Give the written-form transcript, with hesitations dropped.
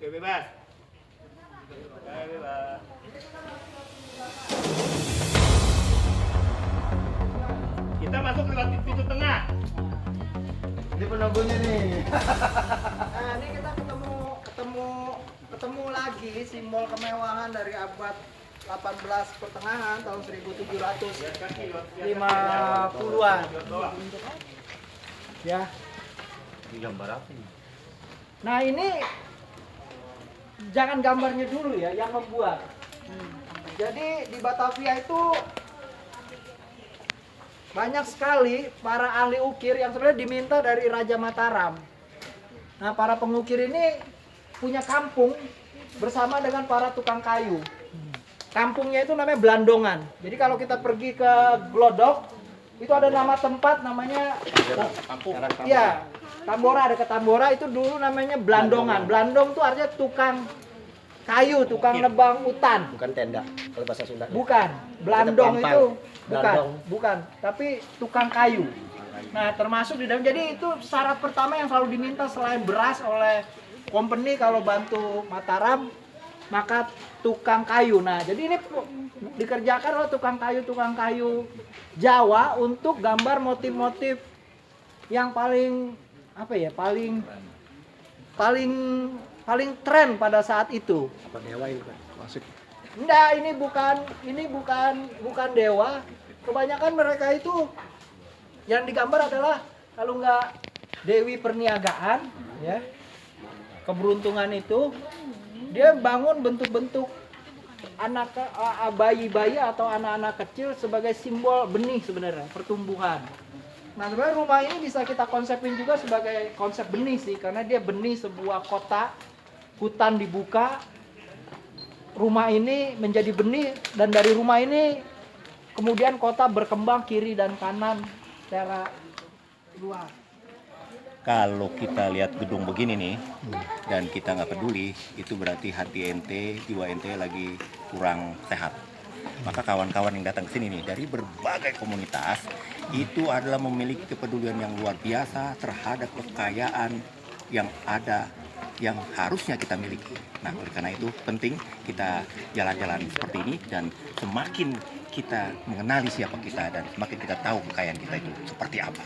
Oke, bebas. Oke, bebas. Kita masuk lewat pintu tengah. Ini penunggunya nih. Nah, ini kita ketemu lagi simbol kemewahan dari abad 18 pertengahan tahun 1750-an. Ya. Ini gambar apa ini? Nah, ini jangan gambarnya dulu ya, yang membuat. Jadi di Batavia itu banyak sekali para ahli ukir yang sebenarnya diminta dari Raja Mataram. Nah, para pengukir ini punya kampung bersama dengan para tukang kayu. Kampungnya itu namanya Blandongan. Jadi kalau kita pergi ke Glodok, itu ada nama tempat namanya Kampung. ya, Tambora, dekat Tambora itu dulu namanya Blandongan. Blandong itu artinya tukang kayu, tukang nebang hutan. Bukan tenda kalau bahasa Sunda. Bukan, Blandong Kita itu Blandong. bukan, tapi tukang kayu. Nah, termasuk di dalam. Jadi itu syarat pertama yang selalu diminta selain beras oleh company kalau bantu Mataram, maka tukang kayu. Nah, jadi ini dikerjakan oleh tukang kayu Jawa untuk gambar motif-motif yang paling apa ya? Paling tren pada saat itu. Apa dewa ini, Pak? Masuk. Enggak, ini bukan dewa. Kebanyakan mereka itu yang digambar adalah kalau enggak Dewi Perniagaan, ya. Keberuntungan itu dia bangun bentuk-bentuk bayi-bayi atau anak-anak kecil sebagai simbol benih sebenarnya, pertumbuhan. Nah, sebenarnya rumah ini bisa kita konsepin juga sebagai konsep benih sih, karena dia benih sebuah kota, hutan dibuka, rumah ini menjadi benih, dan dari rumah ini kemudian kota berkembang kiri dan kanan secara luas. Kalau kita lihat gedung begini nih, dan kita nggak peduli, itu berarti hati ente, jiwa ente lagi kurang sehat. Maka kawan-kawan yang datang ke sini nih, dari berbagai komunitas, itu adalah memiliki kepedulian yang luar biasa terhadap kekayaan yang ada, yang harusnya kita miliki. Nah, oleh karena itu penting kita jalan-jalan seperti ini, dan semakin kita mengenali siapa kita, dan semakin kita tahu kekayaan kita itu seperti apa.